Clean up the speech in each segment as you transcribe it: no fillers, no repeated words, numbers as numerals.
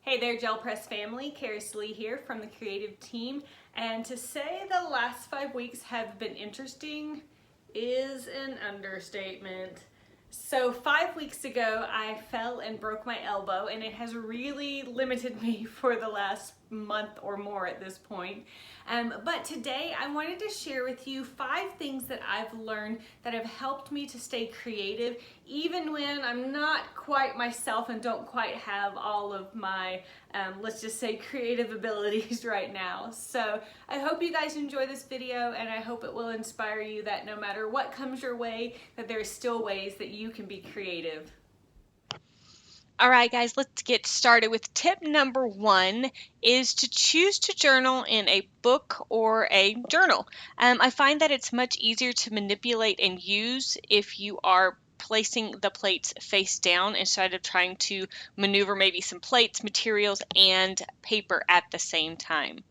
Hey there, Gel Press family. Keri Sallee here from the creative team. And to say the last 5 weeks have been interesting is an understatement. So 5 weeks ago, I fell and broke my elbow, and it has really limited me for the last month or more at this point. But today I wanted to share with you 5 things that I've learned that have helped me to stay creative even when I'm not quite myself and don't quite have all of my, let's just say, creative abilities right now. So I hope you guys enjoy this video, and I hope it will inspire you that no matter what comes your way, that there's still ways that you can be creative. All right, guys, let's get started with tip number 1 is to choose to journal in a book or a journal. I find that it's much easier to manipulate and use if you are placing the plates face down instead of trying to maneuver maybe some plates, materials, and paper at the same time.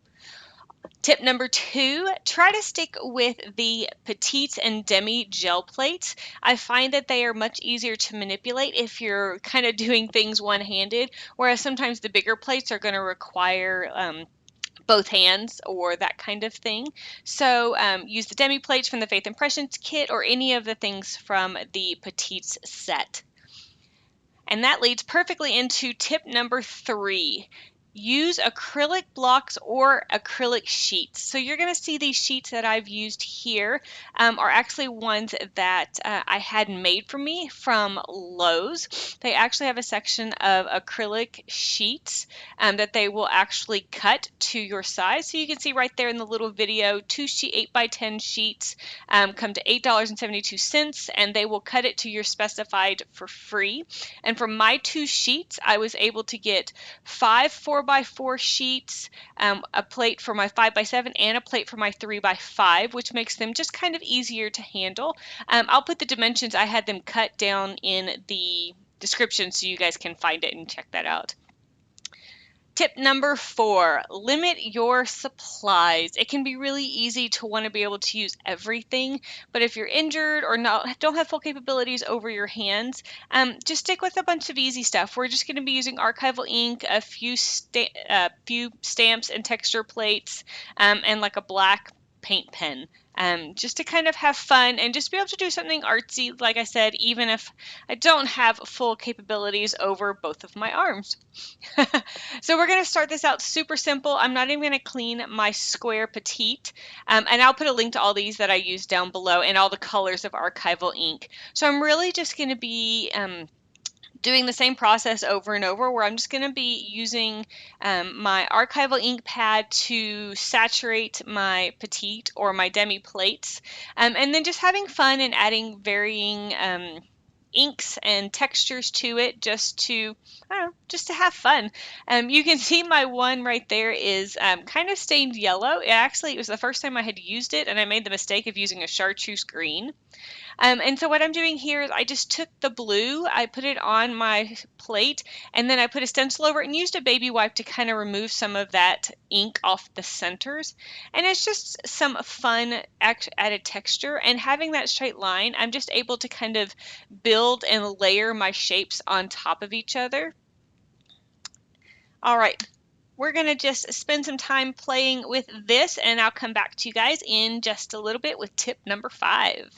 Tip number 2, try to stick with the petite and demi gel plates. I find that they are much easier to manipulate if you're kind of doing things one-handed, whereas sometimes the bigger plates are going to require both hands or that kind of thing. So use the demi plates from the Faith Impressions kit or any of the things from the Petites set. And that leads perfectly into tip number 3. Use acrylic blocks or acrylic sheets. So you're going to see these sheets that I've used here are actually ones that I had made for me from Lowe's. They actually have a section of acrylic sheets that they will actually cut to your size. So you can see right there in the little video, 2 8x10 sheets come to $8.72, and they will cut it to your specified for free. And for my 2 sheets, I was able to get 5 4x4 sheets, a plate for my 5x7, and a plate for my 3x5, which makes them just kind of easier to handle. I'll put the dimensions I had them cut down in the description so you guys can find it and check that out. Tip number 4, limit your supplies. It can be really easy to want to be able to use everything, but if you're injured or don't have full capabilities over your hands, just stick with a bunch of easy stuff. We're just going to be using archival ink, a few stamps and texture plates, and like a black paint pen. Just to kind of have fun and just be able to do something artsy, like I said, even if I don't have full capabilities over both of my arms. So we're going to start this out super simple. I'm not even going to clean my square petite, and I'll put a link to all these that I use down below and all the colors of archival ink. So I'm really just going to be doing the same process over and over, where I'm just going to be using my archival ink pad to saturate my petite or my demi plates, and then just having fun and adding varying inks and textures to it just to, I don't know, just to have fun. You can see my one right there is kind of stained yellow. It was the first time I had used it, and I made the mistake of using a chartreuse green. And so what I'm doing here is I just took the blue, I put it on my plate, and then I put a stencil over it and used a baby wipe to kind of remove some of that ink off the centers. And it's just some fun added texture, and having that straight line, I'm just able to kind of build and layer my shapes on top of each other. All right. We're going to just spend some time playing with this, and I'll come back to you guys in just a little bit with tip number 5.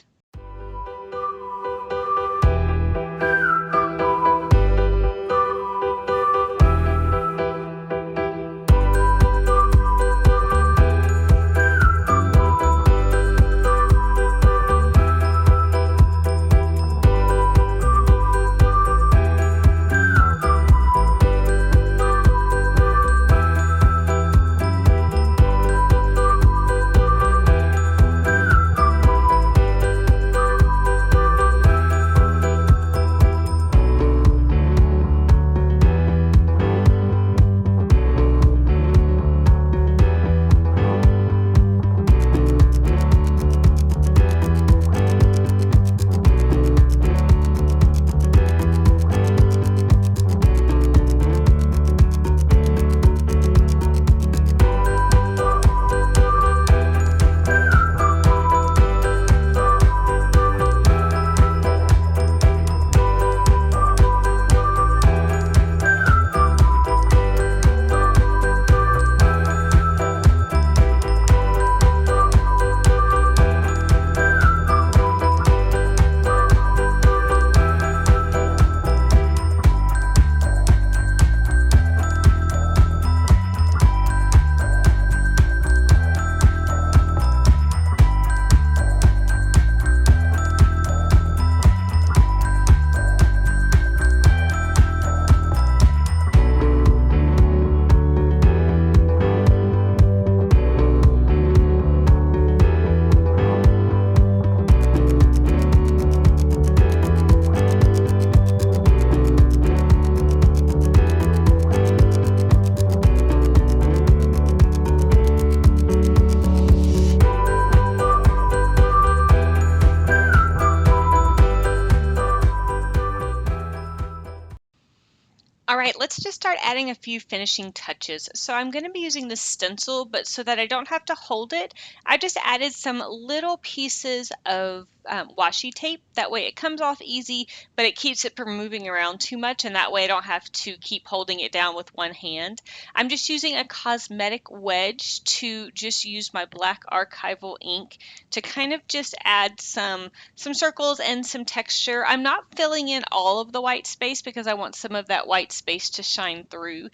All right, let's just start adding a few finishing touches. So I'm going to be using the stencil, but so that I don't have to hold it, I just added some little pieces of washi tape. That way it comes off easy, but it keeps it from moving around too much, and that way I don't have to keep holding it down with one hand. I'm just using a cosmetic wedge to just use my black archival ink to kind of just add some circles and some texture. I'm not filling in all of the white space because I want some of that white space to shine through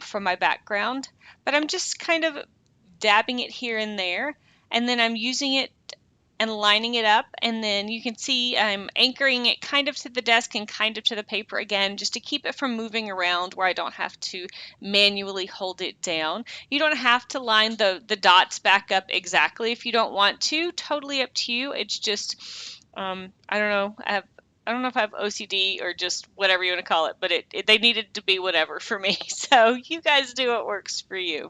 from my background, but I'm just kind of dabbing it here and there, and then I'm using it and lining it up, and then you can see I'm anchoring it kind of to the desk and kind of to the paper again, just to keep it from moving around where I don't have to manually hold it down. You don't have to line the dots back up exactly if you don't want to. Totally up to you. It's just I don't know. I don't know if I have OCD or just whatever you want to call it, but they needed to be whatever for me. So you guys do what works for you.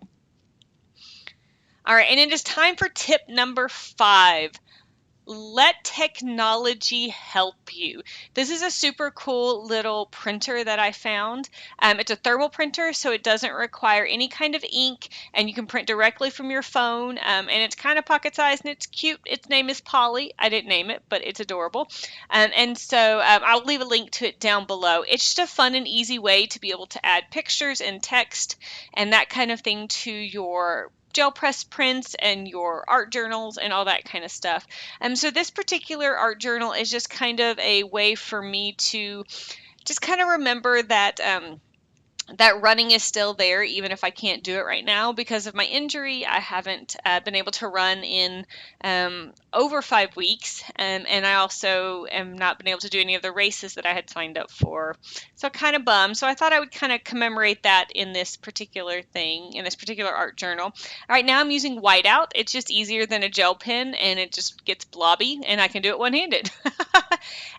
All right, and it is time for tip number 5. Let technology help you. This is a super cool little printer that I found. It's a thermal printer, so it doesn't require any kind of ink, and you can print directly from your phone, and it's kind of pocket-sized, and it's cute. Its name is Polly. I didn't name it, but it's adorable. And so I'll leave a link to it down below. It's just a fun and easy way to be able to add pictures and text and that kind of thing to your gel press prints and your art journals and all that kind of stuff. So this particular art journal is just kind of a way for me to just kind of remember that that running is still there, even if I can't do it right now because of my injury. I haven't been able to run in over 5 weeks, and I also am not been able to do any of the races that I had signed up for. So kind of bummed. So I thought I would kind of commemorate that in this particular thing, in this particular art journal. All right, now I'm using whiteout. It's just easier than a gel pen, and it just gets blobby, and I can do it one-handed.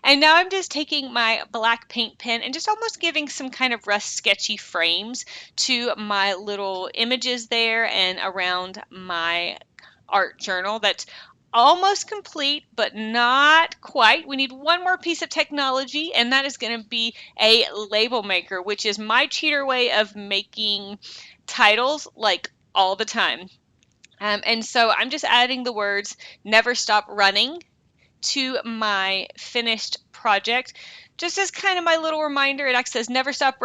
And now I'm just taking my black paint pen and just almost giving some kind of rough sketchy frames to my little images there and around my art journal that's almost complete, but not quite. We need one more piece of technology, and that is going to be a label maker, which is my cheater way of making titles like all the time. And so I'm just adding the words "never stop running" to my finished project, just as kind of my little reminder. It actually says never stop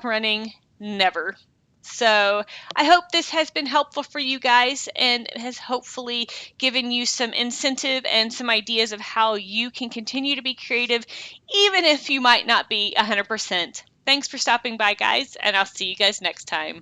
running, never. So I hope this has been helpful for you guys and has hopefully given you some incentive and some ideas of how you can continue to be creative, even if you might not be 100%. Thanks for stopping by, guys, and I'll see you guys next time.